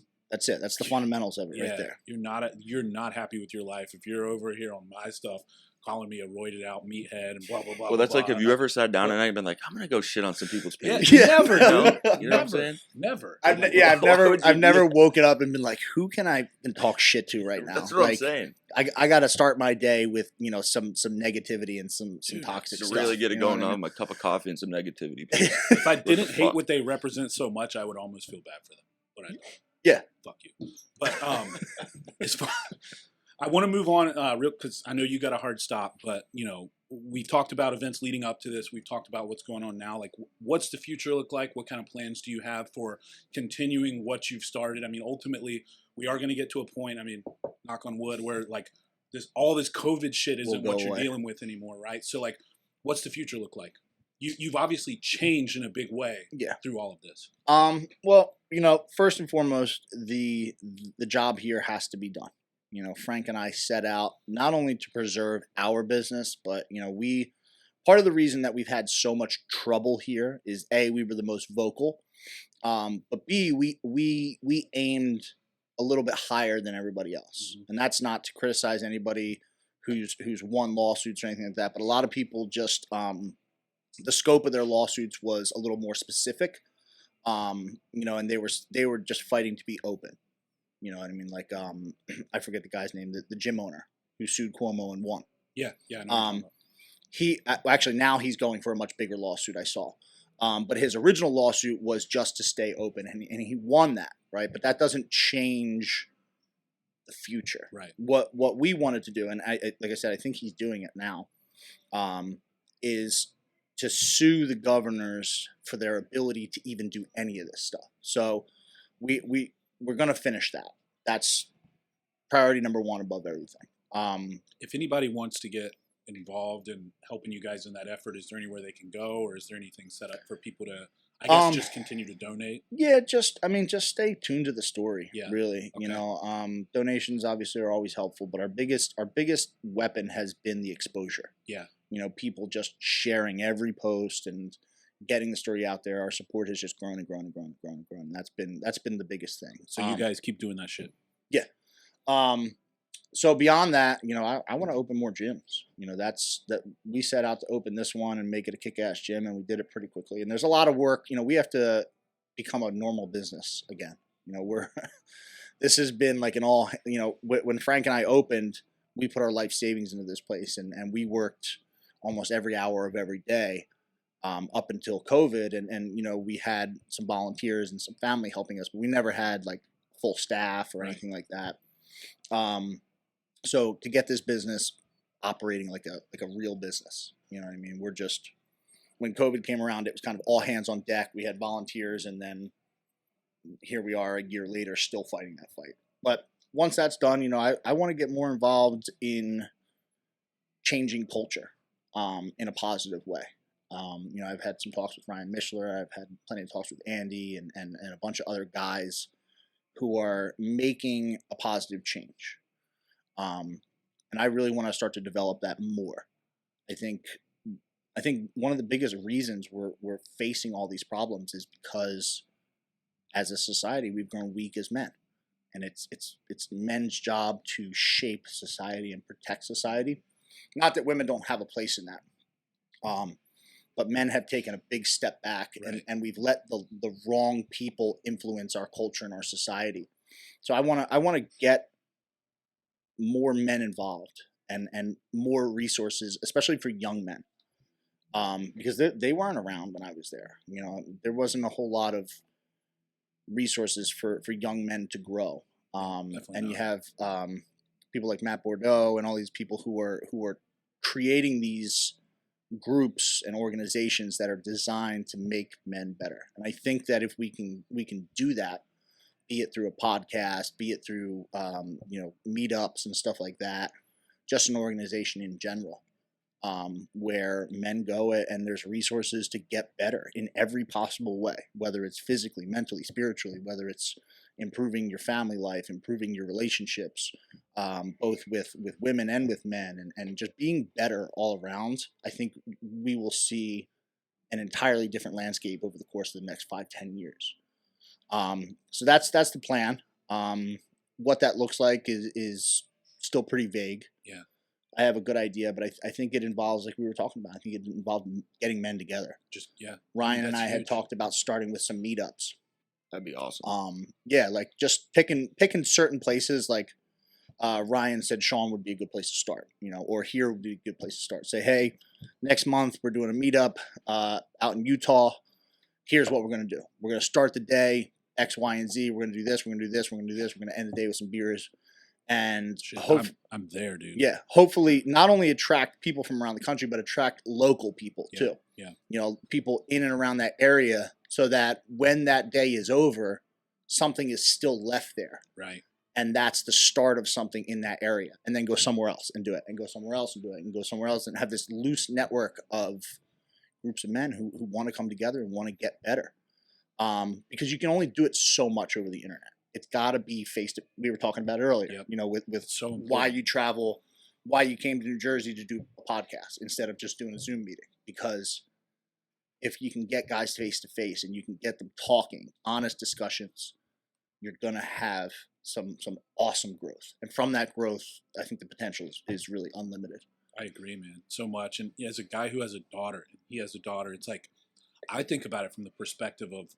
it. That's the fundamentals of it right there. You're not happy with your life if you're over here on my stuff, calling me a roided out meathead and blah blah blah. Well, that's blah, like, have you ever sat down at night and been like, I'm going to go shit on some people's Yeah, page? never, You know? dude. You know what I'm saying? Never. I've Why never would you do that? woken up and been like, who can I talk shit to right now? That's what I'm Like, saying. I got to start my day with, you know, some negativity and some Dude, toxic To stuff. really get it you know going what I on, mean? a cup of coffee and some negativity. If I didn't hate fuck? what they represent so much, I would almost feel bad for them. But I don't. Yeah. Fuck you. But as far, I want to move on real, because I know you got a hard stop. But you know, we've talked about events leading up to this. We've talked about what's going on now. Like, what's the future look like? What kind of plans do you have for continuing what you've started? I mean, ultimately, we are going to get to a point. I mean, knock on wood, where like all this COVID shit isn't Will what go you're away. dealing with anymore, right? So like, what's the future look like? You've obviously changed in a big way Yeah. through all of this. Well, you know, first and foremost, the job here has to be done. You know, Frank and I set out not only to preserve our business, but you know, part of the reason that we've had so much trouble here is A, we were the most vocal, but B, we aimed a little bit higher than everybody else, and that's not to criticize anybody who's won lawsuits or anything like that, but a lot of people just the scope of their lawsuits was a little more specific. You know, and they were just fighting to be open. You know what I mean? Like, I forget the guy's name, the gym owner who sued Cuomo and won. Yeah, I know what you're talking about. He actually now he's going for a much bigger lawsuit. I saw, but his original lawsuit was just to stay open, and he won that, right? But that doesn't change the future. Right. What we wanted to do, and like I said, I think he's doing it now, is to sue the governors for their ability to even do any of this stuff. So we're going to finish that. That's priority number one above everything. If anybody wants to get involved in helping you guys in that effort, is there anywhere they can go, or is there anything set up for people to, I guess, just continue to donate? Yeah, just stay tuned to the story. Yeah. Really. Okay. You know, donations obviously are always helpful, but our biggest weapon has been the exposure. Yeah. You know, people just sharing every post and getting the story out there. Our support has just grown and grown and grown and grown and grown. That's been the biggest thing. So you guys keep doing that shit. Yeah. So beyond that, you know, I want to open more gyms. You know, that we set out to open this one and make it a kick-ass gym, and we did it pretty quickly. And there's a lot of work. You know, we have to become a normal business again. You know, this has been like an all. You know, when Frank and I opened, we put our life savings into this place, and we worked almost every hour of every day up until COVID. And you know, we had some volunteers and some family helping us, but we never had like full staff or anything like that. So to get this business operating like a real business, you know what I mean? We're just, when COVID came around, it was kind of all hands on deck. We had volunteers, and then here we are a year later still fighting that fight. But once that's done, you know, I want to get more involved in changing culture in a positive way. You know, I've had some talks with Ryan Mishler. I've had plenty of talks with Andy and a bunch of other guys who are making a positive change. And I really want to start to develop that more. I think one of the biggest reasons we're facing all these problems is because as a society, we've grown weak as men. and it's men's job to shape society and protect society. Not that women don't have a place in that, but men have taken a big step back, Right. and we've let the wrong people influence our culture and our society. So I want to get more men involved and more resources, especially for young men, because they weren't around when I was there. You know, there wasn't a whole lot of resources for young men to grow. And you have people like Matt Bordeaux and all these people who are creating these groups and organizations that are designed to make men better. And I think that if we can do that, be it through a podcast, be it through meetups and stuff like that, just an organization in general, where men go and there's resources to get better in every possible way, whether it's physically, mentally, spiritually, whether it's improving your family life, improving your relationships, both with women and with men, and just being better all around. I think we will see an entirely different landscape over the course of the next 5-10 years. So that's the plan. What that looks like is still pretty vague. Yeah. I have a good idea, but I think it involves, like we were talking about, I think it involved getting men together. Just, yeah. Ryan and that's I had huge. talked about starting with some meetups. That'd be awesome. Yeah, like just picking certain places. Like Ryan said, Sean would be a good place to start, or here would be a good place to start. Say, hey, next month we're doing a meetup out in Utah. Here's what we're going to do. We're going to start the day X, Y, and Z. We're going to do this. We're going to do this. We're going to do this. We're going to end the day with some beers. And I'm there, dude. Yeah, hopefully not only attract people from around the country, but attract local people too. Yeah. People in and around that area, so that when that day is over, something is still left there. Right. And that's the start of something in that area. And then go somewhere else and do it, and go somewhere else and do it, and go somewhere else, and have this loose network of groups of men who want to come together and want to get better. Because you can only do it so much over the internet. It's got to be we were talking about it earlier, Yep. with so why you travel, why you came to New Jersey to do a podcast instead of just doing a Zoom meeting. Because if you can get guys face to face and you can get them talking, honest discussions, you're going to have some awesome growth. And from that growth, I think the potential is really unlimited. I agree, man, so much. And as a guy who has a daughter, it's like, I think about it from the perspective of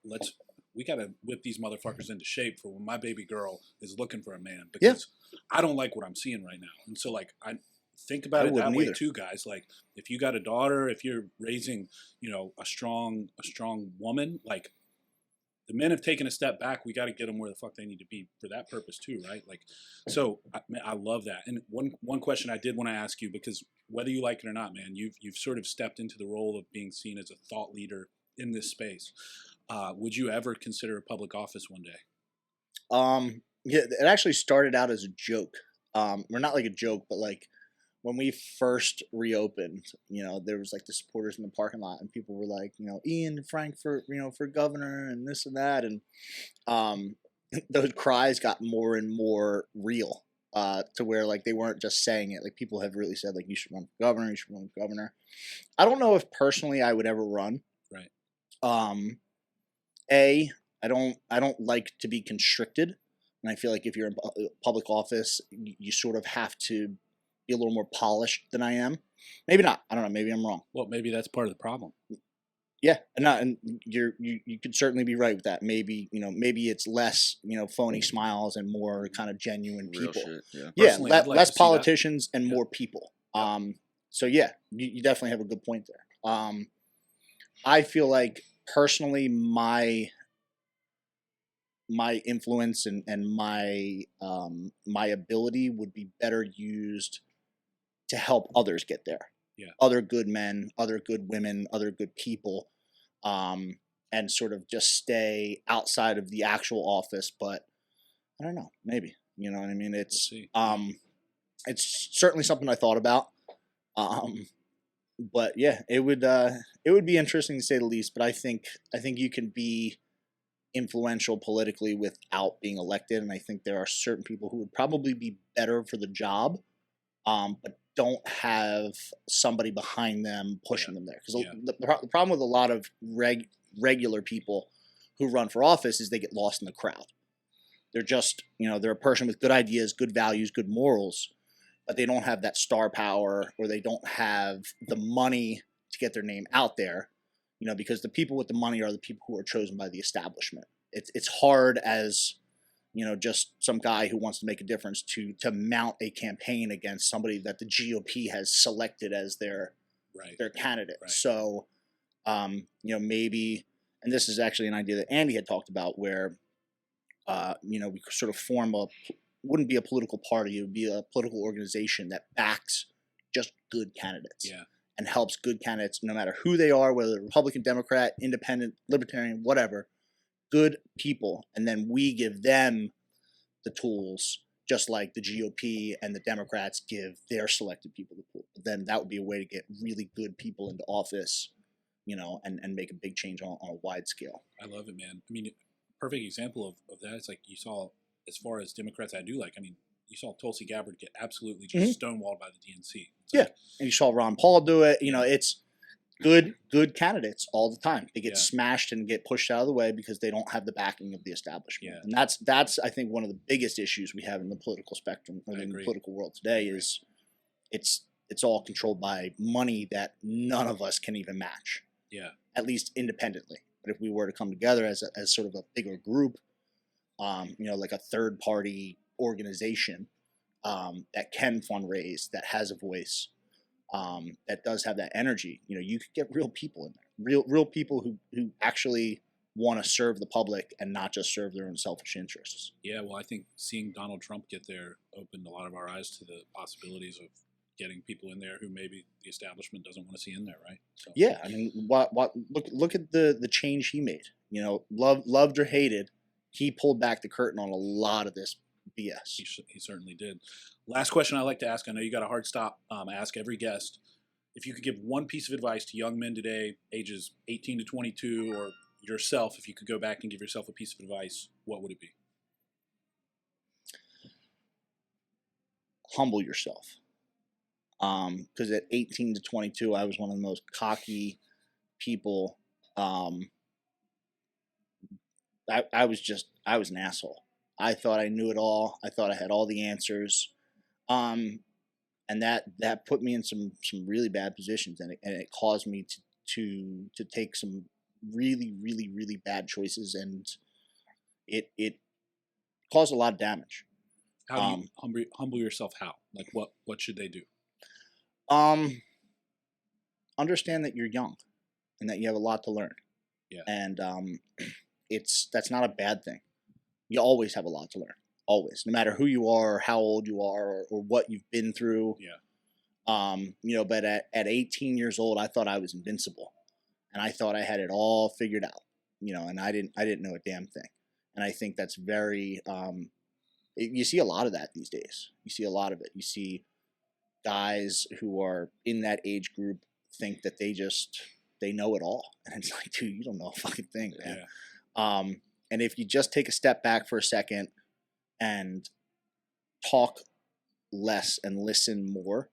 we got to whip these motherfuckers into shape for when my baby girl is looking for a man, because I don't like what I'm seeing right now. And so, like, I think about it that way too, guys. Like, if you got a daughter, if you're raising, a strong woman, like, the men have taken a step back. We got to get them where the fuck they need to be for that purpose too, right? Like, so I love that. And one question I did want to ask you, because whether you like it or not, man, you've sort of stepped into the role of being seen as a thought leader in this space. Would you ever consider a public office one day? Yeah, it actually started out as a joke. Or not like a joke, but like when we first reopened, there was like the supporters in the parking lot, and people were like, Ian and Frank for governor and this and that. And those cries got more and more real, to where like they weren't just saying it. Like, people have really said, like, you should run for governor, you should run for governor. I don't know if personally I would ever run. Right. I don't like to be constricted. And I feel like if you're in public office, you sort of have to be a little more polished than I am. Maybe not. I don't know. Maybe I'm wrong. Well, maybe that's part of the problem. Yeah, and you could certainly be right with that. Maybe maybe it's less phony smiles and more kind of genuine people. Real shit, yeah, like less politicians and more people. So yeah, you definitely have a good point there. I feel like personally my influence and my ability would be better used to help others get there. Yeah. Other good men, other good women, other good people, and sort of just stay outside of the actual office. But I don't know, maybe, you know what I mean? It's, it's certainly something I thought about. But yeah, it would be interesting to say the least, but I think you can be influential politically without being elected. And I think there are certain people who would probably be better for the job, but don't have somebody behind them pushing them there. Because the problem with a lot of regular people who run for office is they get lost in the crowd. They're just, they're a person with good ideas, good values, good morals, but they don't have that star power, or they don't have the money to get their name out there, because the people with the money are the people who are chosen by the establishment. It's hard as, just some guy who wants to make a difference to mount a campaign against somebody that the GOP has selected as their candidate. Right. So, maybe, and this is actually an idea that Andy had talked about, where, we could sort of form wouldn't be a political party, it would be a political organization that backs just good candidates. Yeah. And helps good candidates, no matter who they are, whether Republican, Democrat, Independent, Libertarian, whatever, good people. And then we give them the tools, just like the GOP and the Democrats give their selected people the tools. But then that would be a way to get really good people into office, and make a big change on a wide scale. I love it, man. I mean, perfect example of that. It's like you saw, as far as Democrats, you saw Tulsi Gabbard get absolutely just stonewalled by the DNC. And you saw Ron Paul do it. It's good candidates all the time. They get smashed and get pushed out of the way because they don't have the backing of the establishment. And that's I think one of the biggest issues we have in the political spectrum, in the political world today, is it's all controlled by money that none of us can even match. Yeah. At least independently. But if we were to come together as sort of a bigger group, like a third party organization that can fundraise, that has a voice, that does have that energy, you could get real people in there, real people who actually want to serve the public and not just serve their own selfish interests. Yeah, well, I think seeing Donald Trump get there opened a lot of our eyes to the possibilities of getting people in there who maybe the establishment doesn't want to see in there, right? So. Yeah, I mean, look at the change he made. Loved or hated, he pulled back the curtain on a lot of this BS. He certainly did. Last question I like to ask. I know you got a hard stop. I ask every guest. If you could give one piece of advice to young men today, ages 18 to 22, or yourself, if you could go back and give yourself a piece of advice, what would it be? Humble yourself. Because at 18 to 22, I was one of the most cocky people. I was an asshole. I thought I knew it all. I thought I had all the answers. And that put me in some really bad positions, and it caused me to take some really, really, really bad choices, and it caused a lot of damage. How do you humble yourself? How? Like what should they do? Understand that you're young and that you have a lot to learn. Yeah. And that's not a bad thing. You always have a lot to learn. Always. No matter who you are, or how old you are, or what you've been through. Yeah. But at 18 years old, I thought I was invincible. And I thought I had it all figured out. And I didn't know a damn thing. And I think that's very you see a lot of that these days. You see a lot of it. You see guys who are in that age group think that they know it all, and it's like, dude, you don't know a fucking thing, man. Yeah. And if you just take a step back for a second and talk less and listen more,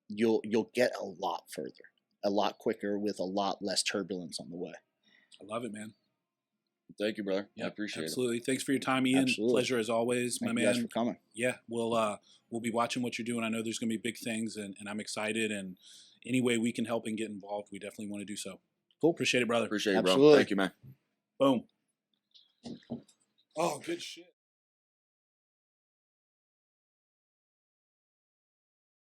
you'll get a lot further, a lot quicker, with a lot less turbulence on the way. I love it, man. Thank you, brother. Yeah, I appreciate absolutely. It. Thanks for your time, Ian. Absolutely. Pleasure as always, Thank my you man. guys for coming. Yeah, we'll be watching what you're doing. I know there's going to be big things, and I'm excited. And any way we can help and get involved, we definitely want to do so. Cool. Appreciate it, brother. Appreciate it, bro. Absolutely. Thank you, man. Boom. Oh, good shit.